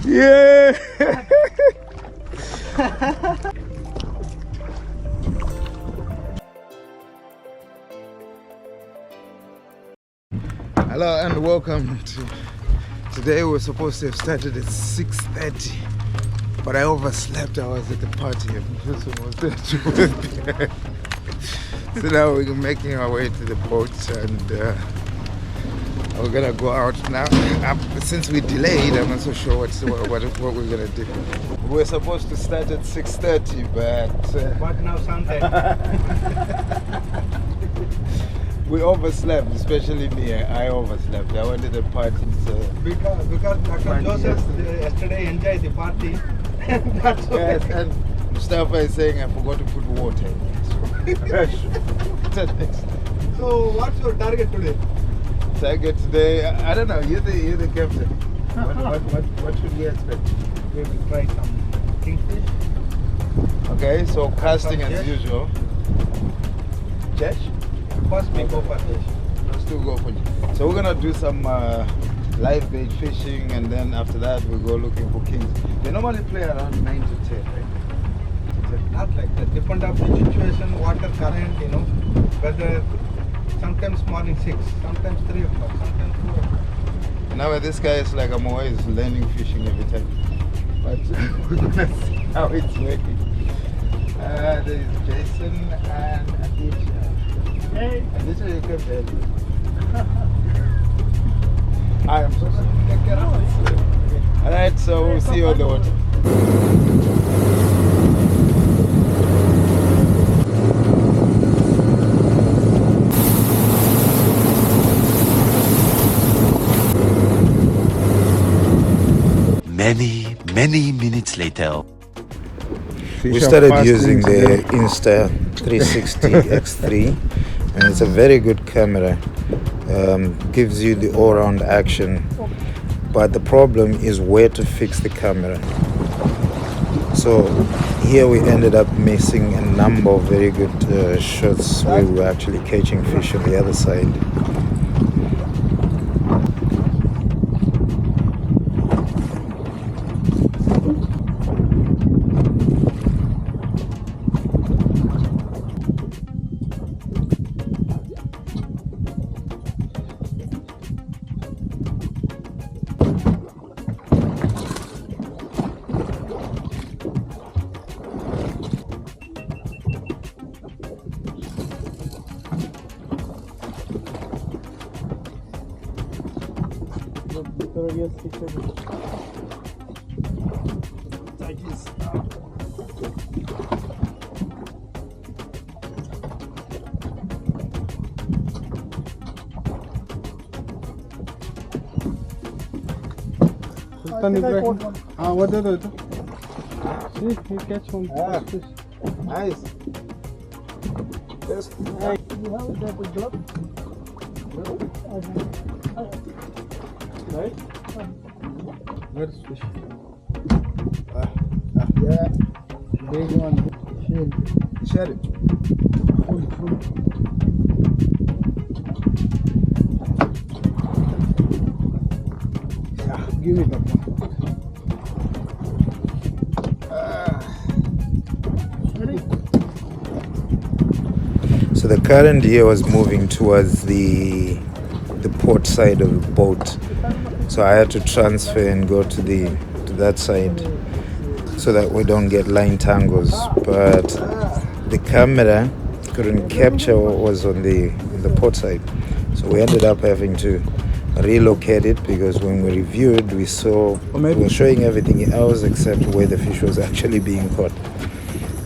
Yeah. Hello and welcome to today. We're supposed to have started at 6:30, but I overslept. I was at the party and this one was there. So now we're making our way to the boat and we're gonna go out now. Since we delayed, I'm not so sure what we're gonna do. We're supposed to start at 6:30, but now Sunday. we overslept, especially me. I overslept. I went to the party, so because Dr. Joseph yesterday enjoyed the party. That's why. yes, and Mustafa is saying I forgot to put water in it. So what's your target today? Target today, I don't know. You're the captain. What should we expect? We will try some kingfish. Okay, so casting as usual. Chesh? First we go for fish. Let's do go for it. So we're gonna do some live bait fishing, and then after that we go looking for kings. They normally play around 9 to 10, right? Not like that. Depend on the situation, water current, you know, whether sometimes morning 6, sometimes 3 o'clock, sometimes 4 o'clock. Now this guy is like I'm always learning fishing every time. But we're gonna see how it's working. There is Jason and Aditya. Hey. Aditya, you came there. I am so sorry. Take care of it. Alright, so we'll see you on the water. Many minutes later. We started using the Insta360 X3, and it's a very good camera. Gives you the all-round action, but the problem is where to fix the camera. So here we ended up missing a number of very good shots where we were actually catching fish on the other side. What did it? See, you catch one fish. Nice. Yes. You have that glove? Right? Where's fish? Yeah. Big one. Share it. Full. Yeah, give me that one. So the current here was moving towards the port side of the boat, so I had to transfer and go to that side so that we don't get line tangles. But the camera couldn't capture what was on the port side, so we ended up having to relocate it, because when we reviewed we were showing everything else except where the fish was actually being caught.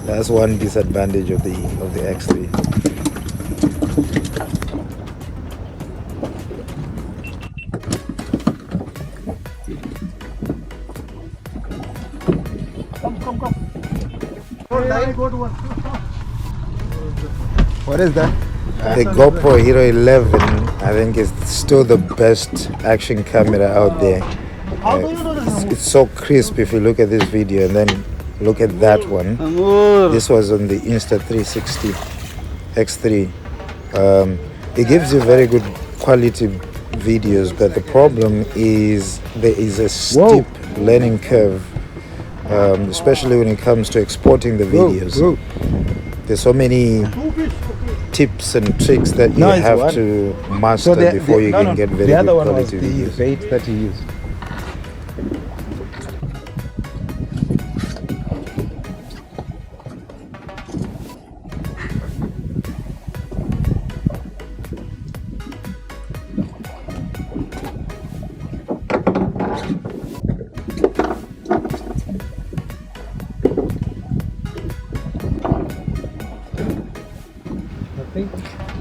That's one disadvantage of the X3. What is that? The GoPro Hero 11, I think, is still the best action camera out there. It's so crisp if you look at this video and then look at that one. This was on the Insta360 X3. It gives you very good quality videos, but the problem is there is a steep learning curve, especially when it comes to exporting the videos. There's so many tips and tricks that you have to master before you can get very good quality videos. The bait that he used.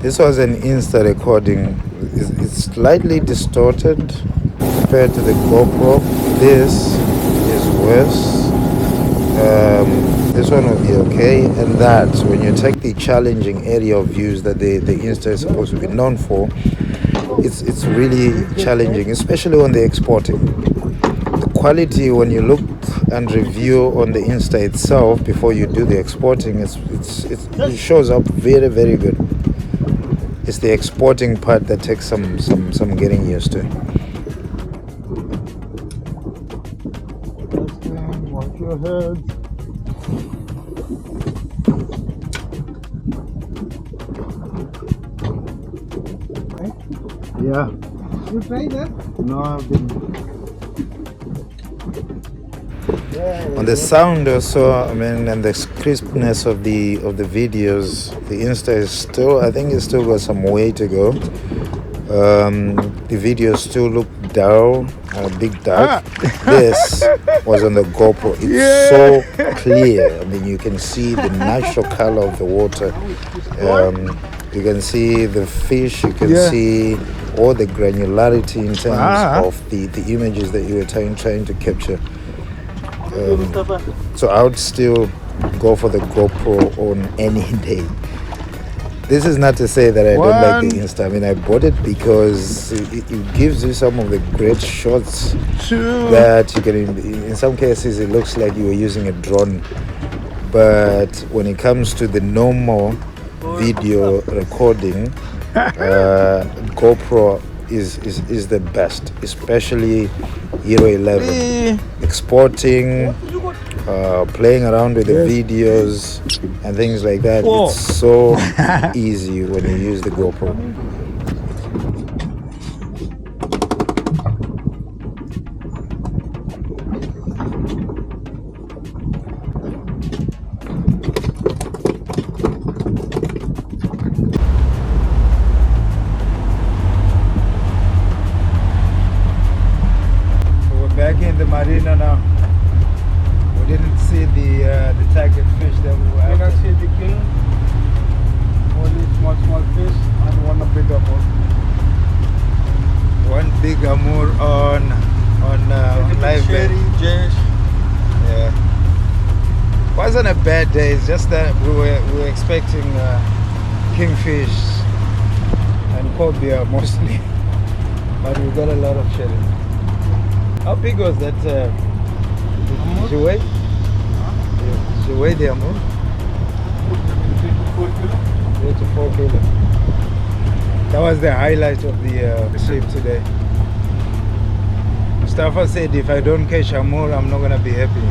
This was an Insta recording. It's slightly distorted compared to the GoPro. This is worse. This one will be okay. And that, when you take the challenging area of views that the Insta is supposed to be known for, it's really challenging, especially when they're exporting. The quality, when you look and review on the Insta itself before you do the exporting, it shows up very, very good. It's the exporting part that takes some getting used to. Watch your head. Yeah. You try that? No, I've been. On the sound also, I mean, and the crispness of the videos, the Insta is still, I think it's still got some way to go. The videos still look dull, big dark. This was on the GoPro. It's so clear. I mean, you can see the natural color of the water. You can see the fish. You can see all the granularity in terms of the images that you were trying to capture. So I would still go for the GoPro on any day. This is not to say that I don't like the Insta. I mean, I bought it because it gives you some of the great shots that you can. In some cases, it looks like you were using a drone. But when it comes to the normal video recording, GoPro is the best, especially Hero 11. Exporting, playing around with the videos and things like that. It's so easy when you use the GoPro. Back in the marina now. We didn't see the target fish that we were You after. not see the king. Only small fish and one big amur. One big amur on live bait. Yeah. Wasn't a bad day. It's just that we were expecting kingfish and cobia mostly, but we got a lot of shelling. How big was that? Did you weigh? Did you weigh the amur? 3 to 4 kilo. That was the highlight of the trip today. Mustafa said, if I don't catch amur, I'm not gonna be happy.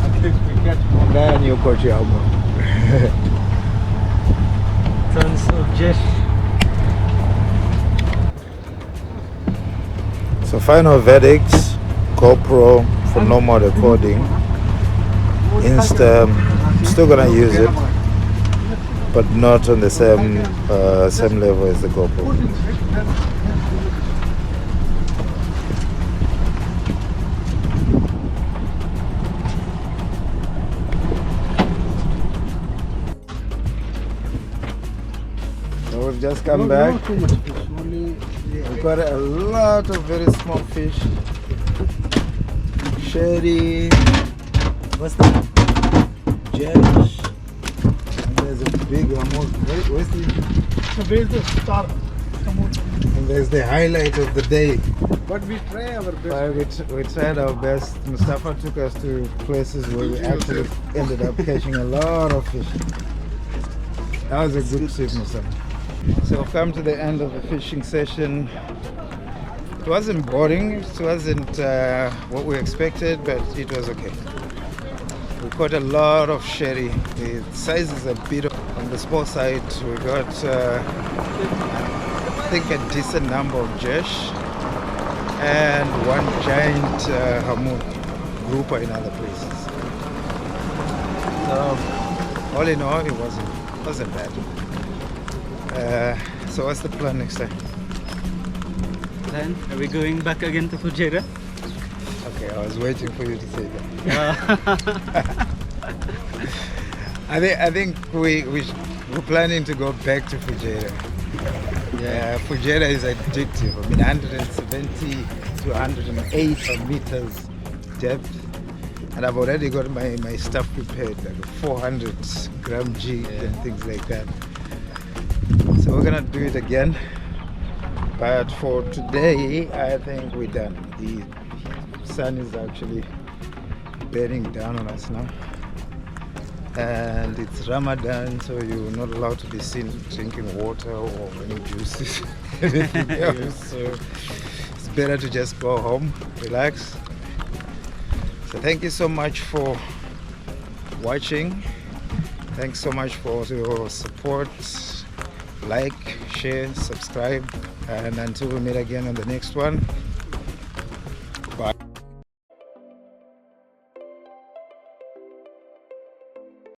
At least we catch more. Then you caught your amur. Tons of just. So final verdicts: GoPro for normal recording. Insta, still gonna use it, but not on the same level as the GoPro. So we've just come back. Not too much fish. Only We've got a lot of very small fish. Sherry. What's that? Jellish. And there's a big amur. Where's the star. And there's the highlight of the day. But we try our best. We tried our best. Mustafa took us to places where we actually ended up catching a lot of fish. That was a good trip, Mustafa. So we've come to the end of the fishing session. It wasn't boring, it wasn't what we expected, but it was okay. We caught a lot of sherry. The size is a bit on the small side. We got, I think, a decent number of jesh and one giant hammock grouper in other places. So, all in all, it wasn't bad. So, what's the plan next time? Then are we going back again to Fujairah? Okay, I was waiting for you to say that. I think we're planning to go back to Fujairah. Yeah, Fujairah is addictive. I mean, 170 to 108 meters depth, and I've already got my stuff prepared, like a 400 gram jig and things like that. So we're gonna do it again. But for today, I think we're done. The sun is actually bearing down on us now. And it's Ramadan, so you're not allowed to be seen drinking water or any juices, anything else. So it's better to just go home, relax. So thank you so much for watching. Thanks so much for your support. Like, share, subscribe, and until we meet again on the next one,